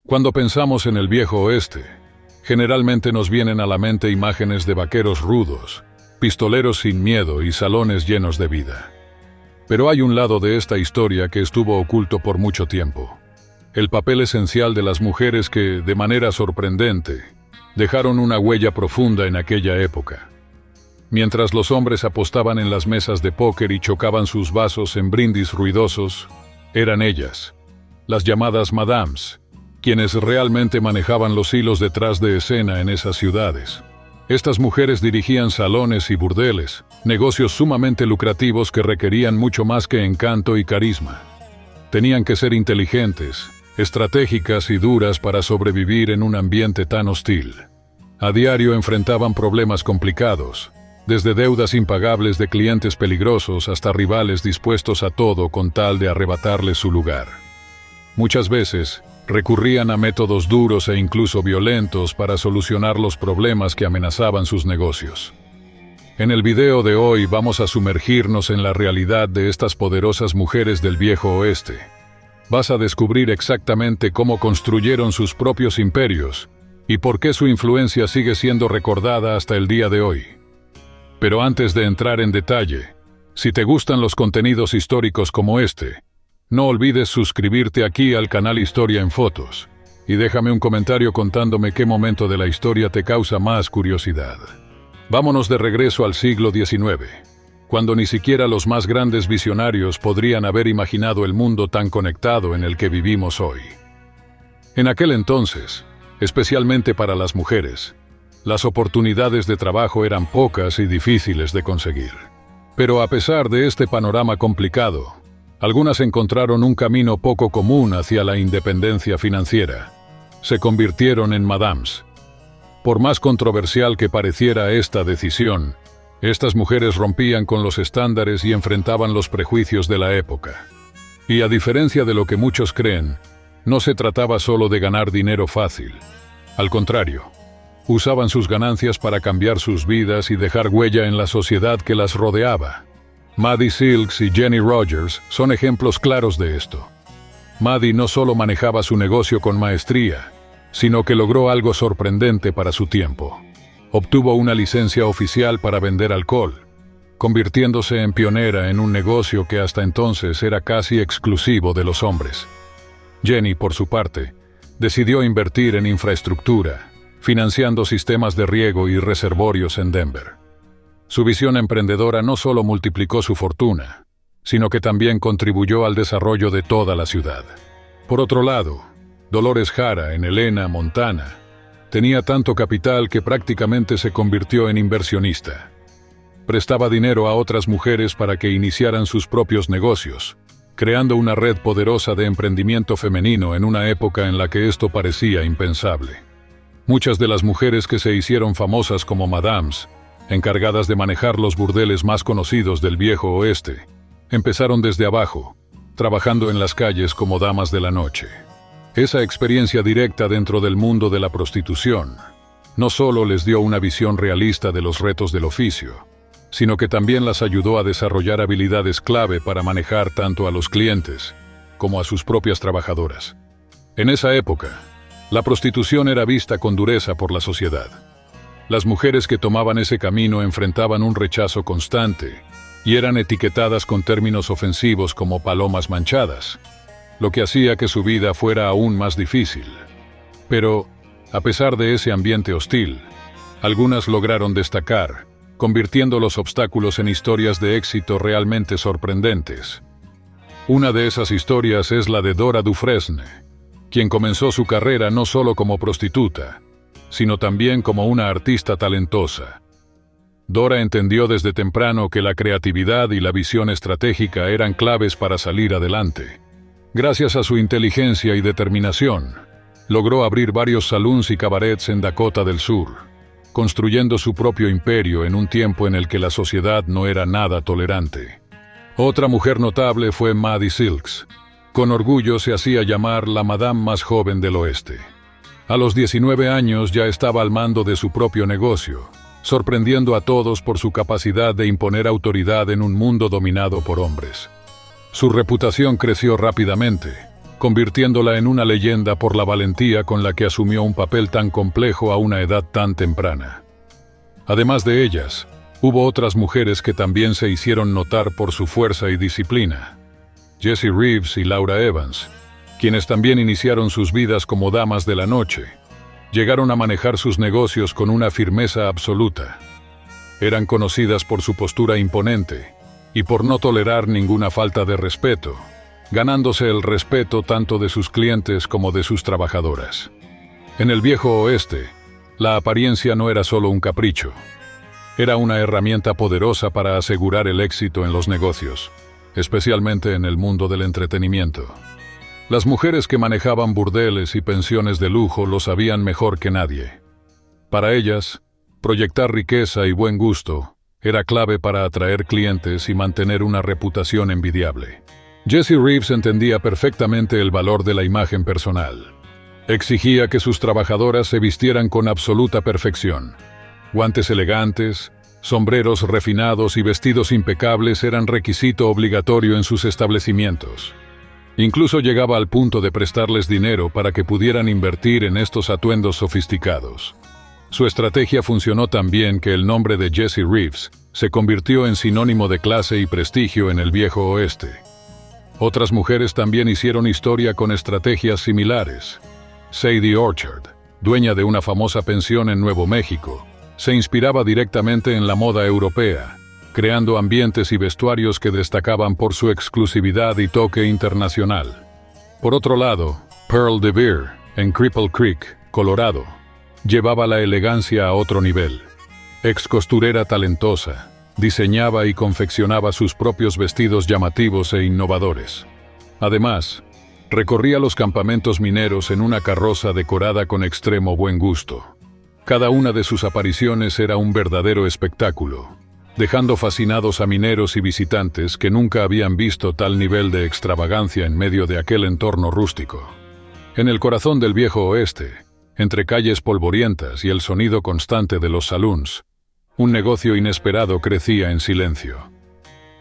Cuando pensamos en el viejo oeste, generalmente nos vienen a la mente imágenes de vaqueros rudos, pistoleros sin miedo y salones llenos de vida. Pero hay un lado de esta historia que estuvo oculto por mucho tiempo. El papel esencial de las mujeres que, de manera sorprendente, dejaron una huella profunda en aquella época. Mientras los hombres apostaban en las mesas de póker y chocaban sus vasos en brindis ruidosos, eran ellas, las llamadas madames, quienes realmente manejaban los hilos detrás de escena en esas ciudades. Estas mujeres dirigían salones y burdeles, negocios sumamente lucrativos que requerían mucho más que encanto y carisma. Tenían que ser inteligentes, estratégicas y duras para sobrevivir en un ambiente tan hostil. A diario enfrentaban problemas complicados, desde deudas impagables de clientes peligrosos hasta rivales dispuestos a todo con tal de arrebatarles su lugar. Muchas veces, recurrían a métodos duros e incluso violentos para solucionar los problemas que amenazaban sus negocios. En el video de hoy vamos a sumergirnos en la realidad de estas poderosas mujeres del viejo oeste. Vas a descubrir exactamente cómo construyeron sus propios imperios y por qué su influencia sigue siendo recordada hasta el día de hoy. Pero antes de entrar en detalle, si te gustan los contenidos históricos como este, no olvides suscribirte aquí al canal Historia en Fotos y déjame un comentario contándome qué momento de la historia te causa más curiosidad. Vámonos de regreso al siglo XIX, cuando ni siquiera los más grandes visionarios podrían haber imaginado el mundo tan conectado en el que vivimos hoy. En aquel entonces, especialmente para las mujeres, las oportunidades de trabajo eran pocas y difíciles de conseguir. Pero a pesar de este panorama complicado, algunas encontraron un camino poco común hacia la independencia financiera. Se convirtieron en madames. Por más controversial que pareciera esta decisión, estas mujeres rompían con los estándares y enfrentaban los prejuicios de la época. Y a diferencia de lo que muchos creen, no se trataba solo de ganar dinero fácil. Al contrario, usaban sus ganancias para cambiar sus vidas y dejar huella en la sociedad que las rodeaba. Maddie Silks y Jenny Rogers son ejemplos claros de esto. Maddie no solo manejaba su negocio con maestría, sino que logró algo sorprendente para su tiempo. Obtuvo una licencia oficial para vender alcohol, convirtiéndose en pionera en un negocio que hasta entonces era casi exclusivo de los hombres. Jenny, por su parte, decidió invertir en infraestructura, financiando sistemas de riego y reservorios en Denver. Su visión emprendedora no solo multiplicó su fortuna, sino que también contribuyó al desarrollo de toda la ciudad. Por otro lado, Dolores Jara, en Helena, Montana, tenía tanto capital que prácticamente se convirtió en inversionista. Prestaba dinero a otras mujeres para que iniciaran sus propios negocios, creando una red poderosa de emprendimiento femenino en una época en la que esto parecía impensable. Muchas de las mujeres que se hicieron famosas como madames, encargadas de manejar los burdeles más conocidos del viejo oeste, empezaron desde abajo, trabajando en las calles como damas de la noche. Esa experiencia directa dentro del mundo de la prostitución no solo les dio una visión realista de los retos del oficio, sino que también las ayudó a desarrollar habilidades clave para manejar tanto a los clientes como a sus propias trabajadoras. En esa época, la prostitución era vista con dureza por la sociedad. Las mujeres que tomaban ese camino enfrentaban un rechazo constante y eran etiquetadas con términos ofensivos como palomas manchadas, lo que hacía que su vida fuera aún más difícil. Pero, a pesar de ese ambiente hostil, algunas lograron destacar, convirtiendo los obstáculos en historias de éxito realmente sorprendentes. Una de esas historias es la de Dora Dufresne, quien comenzó su carrera no solo como prostituta, sino también como una artista talentosa. Dora entendió desde temprano que la creatividad y la visión estratégica eran claves para salir adelante. Gracias a su inteligencia y determinación, logró abrir varios saloons y cabarets en Dakota del Sur, construyendo su propio imperio en un tiempo en el que la sociedad no era nada tolerante. Otra mujer notable fue Maddie Silks. Con orgullo se hacía llamar la madame más joven del oeste. A los 19 años ya estaba al mando de su propio negocio, sorprendiendo a todos por su capacidad de imponer autoridad en un mundo dominado por hombres. Su reputación creció rápidamente, convirtiéndola en una leyenda por la valentía con la que asumió un papel tan complejo a una edad tan temprana. Además de ellas, hubo otras mujeres que también se hicieron notar por su fuerza y disciplina. Jessie Reeves y Laura Evans, quienes también iniciaron sus vidas como damas de la noche, llegaron a manejar sus negocios con una firmeza absoluta. Eran conocidas por su postura imponente y por no tolerar ninguna falta de respeto, ganándose el respeto tanto de sus clientes como de sus trabajadoras. En el viejo oeste, la apariencia no era solo un capricho. Era una herramienta poderosa para asegurar el éxito en los negocios, especialmente en el mundo del entretenimiento. Las mujeres que manejaban burdeles y pensiones de lujo lo sabían mejor que nadie. Para ellas, proyectar riqueza y buen gusto era clave para atraer clientes y mantener una reputación envidiable. Jessie Reeves entendía perfectamente el valor de la imagen personal. Exigía que sus trabajadoras se vistieran con absoluta perfección. Guantes elegantes, sombreros refinados y vestidos impecables eran requisito obligatorio en sus establecimientos. Incluso llegaba al punto de prestarles dinero para que pudieran invertir en estos atuendos sofisticados. Su estrategia funcionó tan bien que el nombre de Jessie Reeves se convirtió en sinónimo de clase y prestigio en el viejo oeste. Otras mujeres también hicieron historia con estrategias similares. Sadie Orchard, dueña de una famosa pensión en Nuevo México, se inspiraba directamente en la moda europea, creando ambientes y vestuarios que destacaban por su exclusividad y toque internacional. Por otro lado, Pearl de Beer, en Cripple Creek, Colorado, llevaba la elegancia a otro nivel. Ex costurera talentosa, diseñaba y confeccionaba sus propios vestidos llamativos e innovadores. Además, recorría los campamentos mineros en una carroza decorada con extremo buen gusto. Cada una de sus apariciones era un verdadero espectáculo, dejando fascinados a mineros y visitantes que nunca habían visto tal nivel de extravagancia en medio de aquel entorno rústico. En el corazón del viejo oeste, entre calles polvorientas y el sonido constante de los saloons, un negocio inesperado crecía en silencio.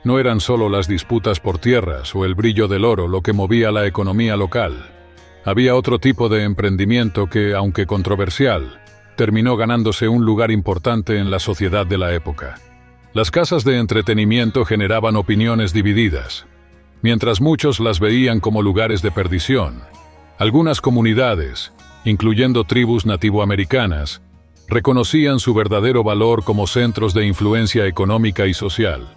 No eran solo las disputas por tierras o el brillo del oro lo que movía la economía local. Había otro tipo de emprendimiento que, aunque controversial, terminó ganándose un lugar importante en la sociedad de la época. Las casas de entretenimiento generaban opiniones divididas. Mientras muchos las veían como lugares de perdición, algunas comunidades, incluyendo tribus nativoamericanas, reconocían su verdadero valor como centros de influencia económica y social.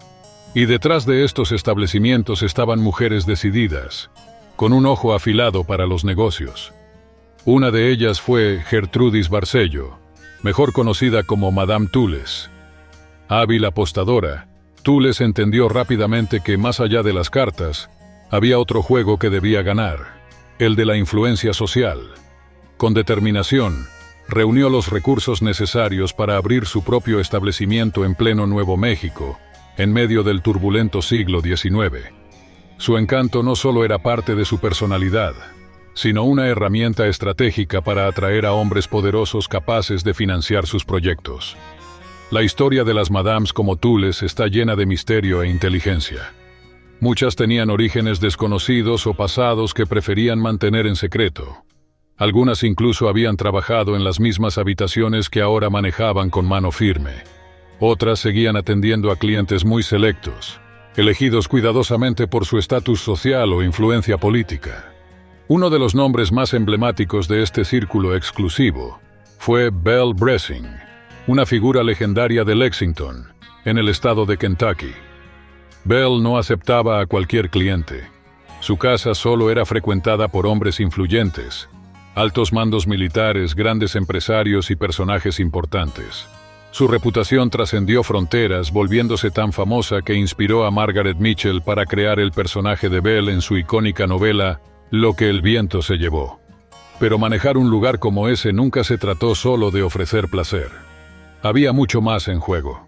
Y detrás de estos establecimientos estaban mujeres decididas, con un ojo afilado para los negocios. Una de ellas fue Gertrudis Barcello, mejor conocida como Madame Tules. Hábil apostadora, Tules entendió rápidamente que más allá de las cartas, había otro juego que debía ganar, el de la influencia social. Con determinación, reunió los recursos necesarios para abrir su propio establecimiento en pleno Nuevo México, en medio del turbulento siglo XIX. Su encanto no solo era parte de su personalidad, sino una herramienta estratégica para atraer a hombres poderosos capaces de financiar sus proyectos. La historia de las madames como Tules está llena de misterio e inteligencia. Muchas tenían orígenes desconocidos o pasados que preferían mantener en secreto. Algunas incluso habían trabajado en las mismas habitaciones que ahora manejaban con mano firme. Otras seguían atendiendo a clientes muy selectos, elegidos cuidadosamente por su estatus social o influencia política. Uno de los nombres más emblemáticos de este círculo exclusivo fue Belle Bressing, una figura legendaria de Lexington, en el estado de Kentucky. Belle no aceptaba a cualquier cliente. Su casa solo era frecuentada por hombres influyentes, altos mandos militares, grandes empresarios y personajes importantes. Su reputación trascendió fronteras, volviéndose tan famosa que inspiró a Margaret Mitchell para crear el personaje de Belle en su icónica novela Lo que el viento se llevó. Pero manejar un lugar como ese nunca se trató solo de ofrecer placer. Había mucho más en juego.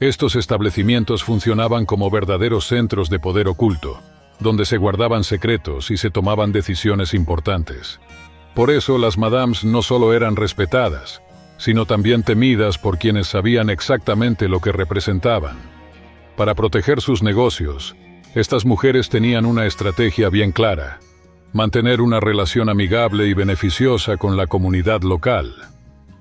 Estos establecimientos funcionaban como verdaderos centros de poder oculto, donde se guardaban secretos y se tomaban decisiones importantes. Por eso las madames no solo eran respetadas, sino también temidas por quienes sabían exactamente lo que representaban. Para proteger sus negocios, estas mujeres tenían una estrategia bien clara: mantener una relación amigable y beneficiosa con la comunidad local.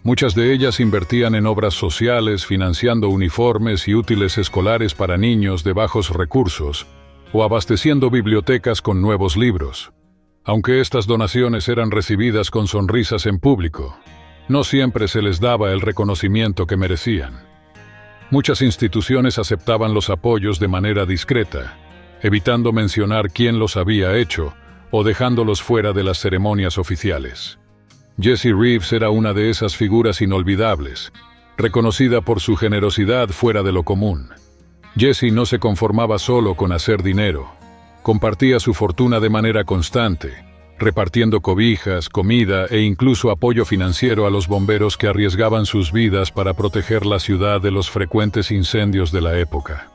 Muchas de ellas invertían en obras sociales, financiando uniformes y útiles escolares para niños de bajos recursos, o abasteciendo bibliotecas con nuevos libros. Aunque estas donaciones eran recibidas con sonrisas en público, no siempre se les daba el reconocimiento que merecían. Muchas instituciones aceptaban los apoyos de manera discreta, evitando mencionar quién los había hecho o dejándolos fuera de las ceremonias oficiales. Jessie Reeves era una de esas figuras inolvidables, reconocida por su generosidad fuera de lo común. Jessie no se conformaba solo con hacer dinero, compartía su fortuna de manera constante, repartiendo cobijas, comida e incluso apoyo financiero a los bomberos que arriesgaban sus vidas para proteger la ciudad de los frecuentes incendios de la época.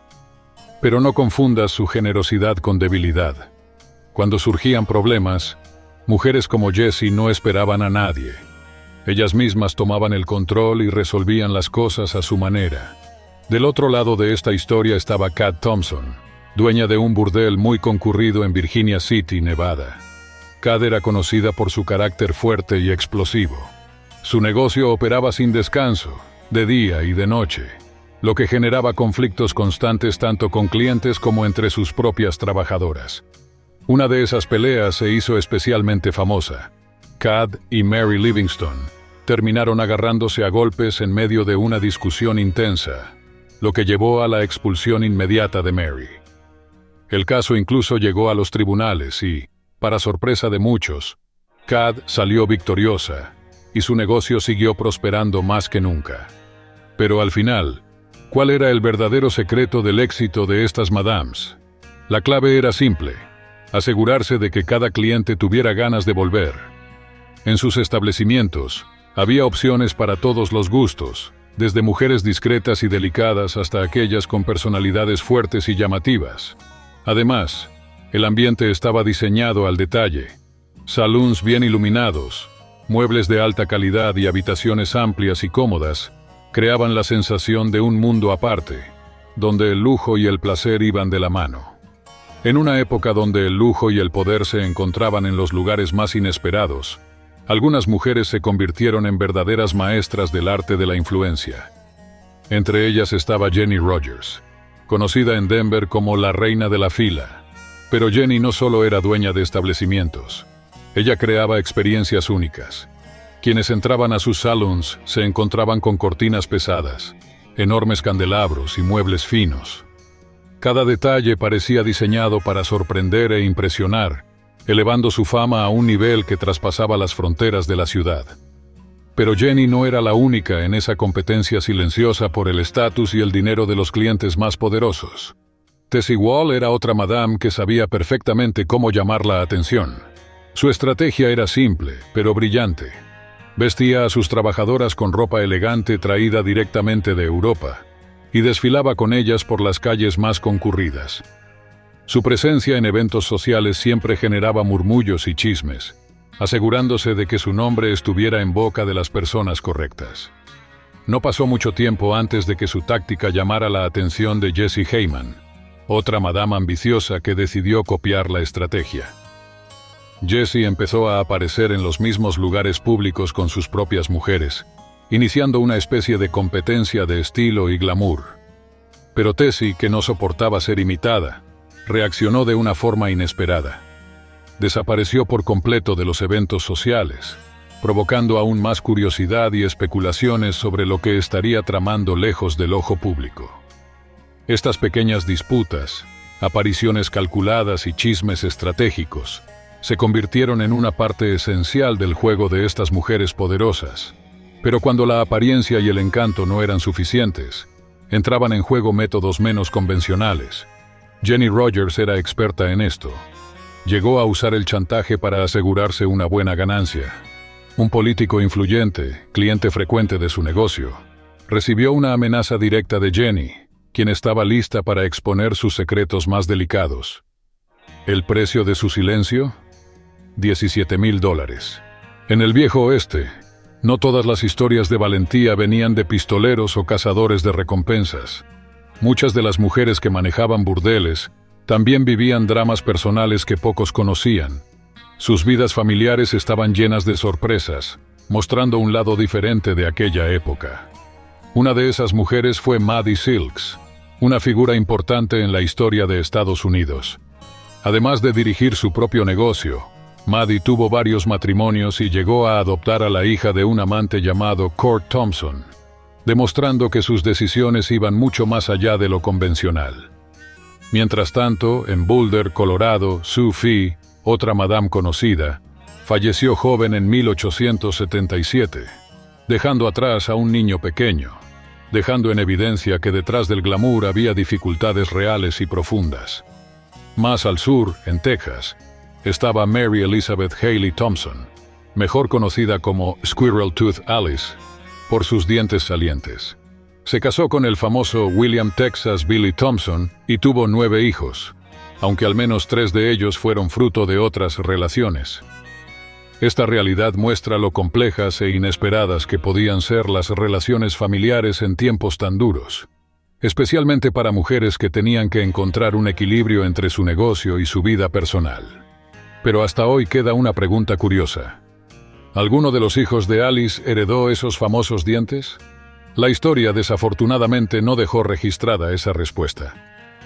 Pero no confundas su generosidad con debilidad. Cuando surgían problemas, mujeres como Jessie no esperaban a nadie. Ellas mismas tomaban el control y resolvían las cosas a su manera. Del otro lado de esta historia estaba Kat Thompson, dueña de un burdel muy concurrido en Virginia City, Nevada. Kat era conocida por su carácter fuerte y explosivo. Su negocio operaba sin descanso, de día y de noche, lo que generaba conflictos constantes tanto con clientes como entre sus propias trabajadoras. Una de esas peleas se hizo especialmente famosa. Kat y Mary Livingston terminaron agarrándose a golpes en medio de una discusión intensa, lo que llevó a la expulsión inmediata de Mary. El caso incluso llegó a los tribunales y, para sorpresa de muchos, Kat salió victoriosa y su negocio siguió prosperando más que nunca. Pero al final, ¿cuál era el verdadero secreto del éxito de estas madames? La clave era simple: asegurarse de que cada cliente tuviera ganas de volver. En sus establecimientos, había opciones para todos los gustos, desde mujeres discretas y delicadas hasta aquellas con personalidades fuertes y llamativas. Además, el ambiente estaba diseñado al detalle. Saloons bien iluminados, muebles de alta calidad y habitaciones amplias y cómodas creaban la sensación de un mundo aparte, donde el lujo y el placer iban de la mano. En una época donde el lujo y el poder se encontraban en los lugares más inesperados, algunas mujeres se convirtieron en verdaderas maestras del arte de la influencia. Entre ellas estaba Jenny Rogers, conocida en Denver como la reina de la fila. Pero Jenny no solo era dueña de establecimientos, ella creaba experiencias únicas. Quienes entraban a sus saloons se encontraban con cortinas pesadas, enormes candelabros y muebles finos. Cada detalle parecía diseñado para sorprender e impresionar, elevando su fama a un nivel que traspasaba las fronteras de la ciudad. Pero Jenny no era la única en esa competencia silenciosa por el estatus y el dinero de los clientes más poderosos. Tessie Wall era otra madame que sabía perfectamente cómo llamar la atención. Su estrategia era simple, pero brillante. Vestía a sus trabajadoras con ropa elegante traída directamente de Europa, y desfilaba con ellas por las calles más concurridas. Su presencia en eventos sociales siempre generaba murmullos y chismes, asegurándose de que su nombre estuviera en boca de las personas correctas. No pasó mucho tiempo antes de que su táctica llamara la atención de Jessie Heyman, otra madama ambiciosa que decidió copiar la estrategia. Jessie empezó a aparecer en los mismos lugares públicos con sus propias mujeres, iniciando una especie de competencia de estilo y glamour. Pero Tessie, que no soportaba ser imitada, reaccionó de una forma inesperada. Desapareció por completo de los eventos sociales, provocando aún más curiosidad y especulaciones sobre lo que estaría tramando lejos del ojo público. Estas pequeñas disputas, apariciones calculadas y chismes estratégicos, se convirtieron en una parte esencial del juego de estas mujeres poderosas. Pero cuando la apariencia y el encanto no eran suficientes, entraban en juego métodos menos convencionales. Jenny Rogers era experta en esto. Llegó a usar el chantaje para asegurarse una buena ganancia. Un político influyente, cliente frecuente de su negocio, recibió una amenaza directa de Jenny, quien estaba lista para exponer sus secretos más delicados. ¿El precio de su silencio? $17,000. En el viejo oeste, no todas las historias de valentía venían de pistoleros o cazadores de recompensas. Muchas de las mujeres que manejaban burdeles también vivían dramas personales que pocos conocían. Sus vidas familiares estaban llenas de sorpresas, mostrando un lado diferente de aquella época. Una de esas mujeres fue Maddie Silks, una figura importante en la historia de Estados Unidos. Además de dirigir su propio negocio, Maddie tuvo varios matrimonios y llegó a adoptar a la hija de un amante llamado Court Thompson, demostrando que sus decisiones iban mucho más allá de lo convencional. Mientras tanto, en Boulder, Colorado, Sue Fee, otra madame conocida, falleció joven en 1877, dejando atrás a un niño pequeño, dejando en evidencia que detrás del glamour había dificultades reales y profundas. Más al sur, en Texas, estaba Mary Elizabeth Haley Thompson, mejor conocida como Squirrel Tooth Alice, por sus dientes salientes. Se casó con el famoso William Texas Billy Thompson y tuvo 9 hijos, aunque al menos 3 de ellos fueron fruto de otras relaciones. Esta realidad muestra lo complejas e inesperadas que podían ser las relaciones familiares en tiempos tan duros, especialmente para mujeres que tenían que encontrar un equilibrio entre su negocio y su vida personal. Pero hasta hoy queda una pregunta curiosa. ¿Alguno de los hijos de Alice heredó esos famosos dientes? La historia desafortunadamente no dejó registrada esa respuesta.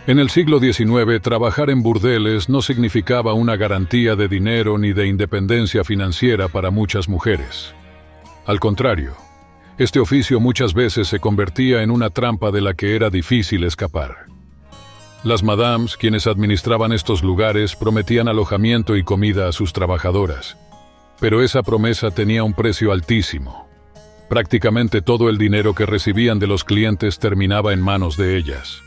En el siglo XIX, trabajar en burdeles no significaba una garantía de dinero ni de independencia financiera para muchas mujeres. Al contrario, este oficio muchas veces se convertía en una trampa de la que era difícil escapar. Las madames, quienes administraban estos lugares, prometían alojamiento y comida a sus trabajadoras, pero esa promesa tenía un precio altísimo. Prácticamente todo el dinero que recibían de los clientes terminaba en manos de ellas.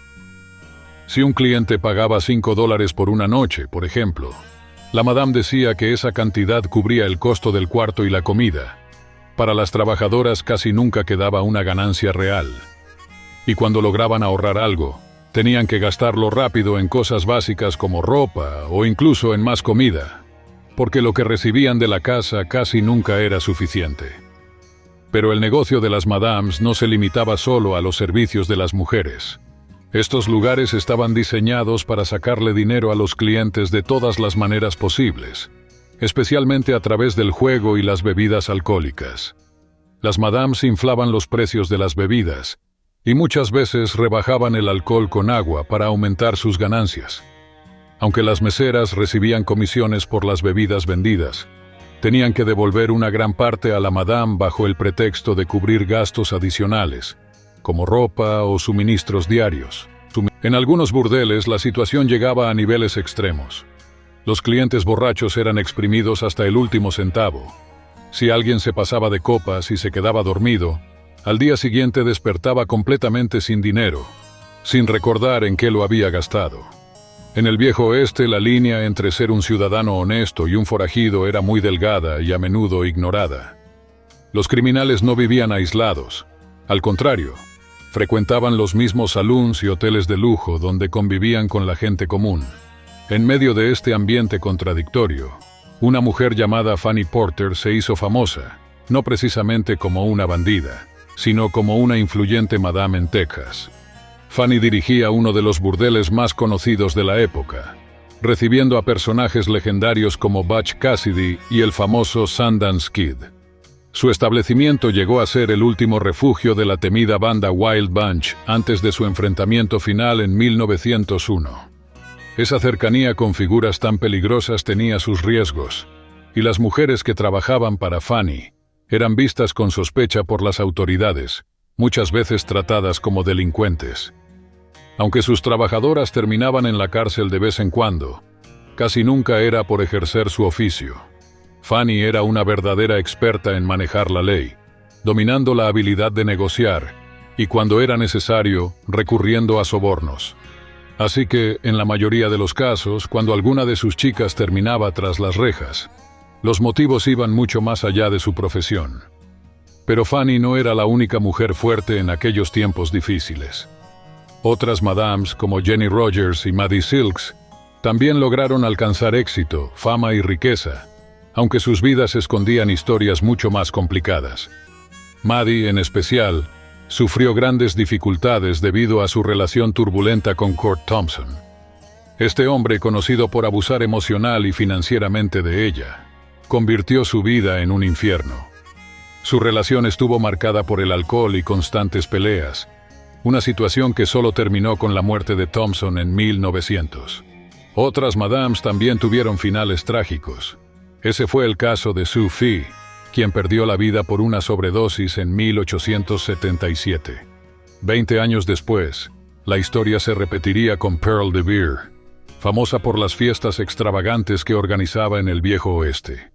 Si un cliente pagaba $5 por una noche, por ejemplo, la madame decía que esa cantidad cubría el costo del cuarto y la comida. Para las trabajadoras casi nunca quedaba una ganancia real. Y cuando lograban ahorrar algo, tenían que gastarlo rápido en cosas básicas como ropa o incluso en más comida, porque lo que recibían de la casa casi nunca era suficiente. Pero el negocio de las madames no se limitaba solo a los servicios de las mujeres. Estos lugares estaban diseñados para sacarle dinero a los clientes de todas las maneras posibles, especialmente a través del juego y las bebidas alcohólicas. Las madames inflaban los precios de las bebidas y muchas veces rebajaban el alcohol con agua para aumentar sus ganancias. Aunque las meseras recibían comisiones por las bebidas vendidas, tenían que devolver una gran parte a la madame bajo el pretexto de cubrir gastos adicionales, como ropa o suministros diarios. En algunos burdeles la situación llegaba a niveles extremos. Los clientes borrachos eran exprimidos hasta el último centavo. Si alguien se pasaba de copas y se quedaba dormido, al día siguiente despertaba completamente sin dinero, sin recordar en qué lo había gastado. En el viejo oeste, la línea entre ser un ciudadano honesto y un forajido era muy delgada y a menudo ignorada. Los criminales no vivían aislados. Al contrario, frecuentaban los mismos saloons y hoteles de lujo donde convivían con la gente común. En medio de este ambiente contradictorio, una mujer llamada Fanny Porter se hizo famosa, no precisamente como una bandida, sino como una influyente madame en Texas. Fanny dirigía uno de los burdeles más conocidos de la época, recibiendo a personajes legendarios como Butch Cassidy y el famoso Sundance Kid. Su establecimiento llegó a ser el último refugio de la temida banda Wild Bunch antes de su enfrentamiento final en 1901. Esa cercanía con figuras tan peligrosas tenía sus riesgos, y las mujeres que trabajaban para Fanny eran vistas con sospecha por las autoridades, muchas veces tratadas como delincuentes. Aunque sus trabajadoras terminaban en la cárcel de vez en cuando, casi nunca era por ejercer su oficio. Fanny era una verdadera experta en manejar la ley, dominando la habilidad de negociar y, cuando era necesario, recurriendo a sobornos. Así que, en la mayoría de los casos, cuando alguna de sus chicas terminaba tras las rejas, los motivos iban mucho más allá de su profesión. Pero Fanny no era la única mujer fuerte en aquellos tiempos difíciles. Otras madames, como Jenny Rogers y Maddie Silks, también lograron alcanzar éxito, fama y riqueza, aunque sus vidas escondían historias mucho más complicadas. Maddie, en especial, sufrió grandes dificultades debido a su relación turbulenta con Court Thompson. Este hombre, conocido por abusar emocional y financieramente de ella, convirtió su vida en un infierno. Su relación estuvo marcada por el alcohol y constantes peleas, una situación que solo terminó con la muerte de Thompson en 1900. Otras madames también tuvieron finales trágicos. Ese fue el caso de Sue Fee, quien perdió la vida por una sobredosis en 1877. 20 años después, la historia se repetiría con Pearl de Beer, famosa por las fiestas extravagantes que organizaba en el Viejo Oeste.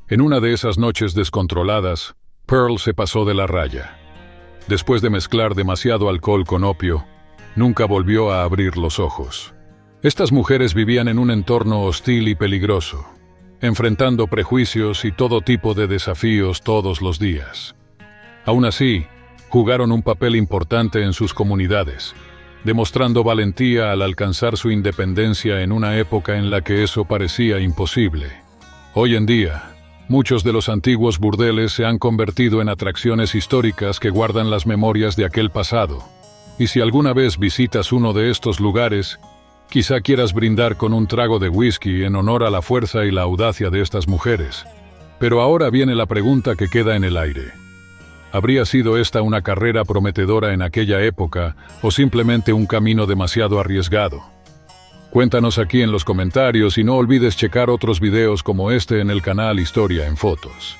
En una de esas noches descontroladas, Pearl se pasó de la raya. Después de mezclar demasiado alcohol con opio, nunca volvió a abrir los ojos. Estas mujeres vivían en un entorno hostil y peligroso, enfrentando prejuicios y todo tipo de desafíos todos los días. Aún así, jugaron un papel importante en sus comunidades, demostrando valentía al alcanzar su independencia en una época en la que eso parecía imposible. Hoy en día, muchos de los antiguos burdeles se han convertido en atracciones históricas que guardan las memorias de aquel pasado. Y si alguna vez visitas uno de estos lugares, quizá quieras brindar con un trago de whisky en honor a la fuerza y la audacia de estas mujeres. Pero ahora viene la pregunta que queda en el aire. ¿Habría sido esta una carrera prometedora en aquella época o simplemente un camino demasiado arriesgado? Cuéntanos aquí en los comentarios y no olvides checar otros videos como este en el canal Historia en Fotos.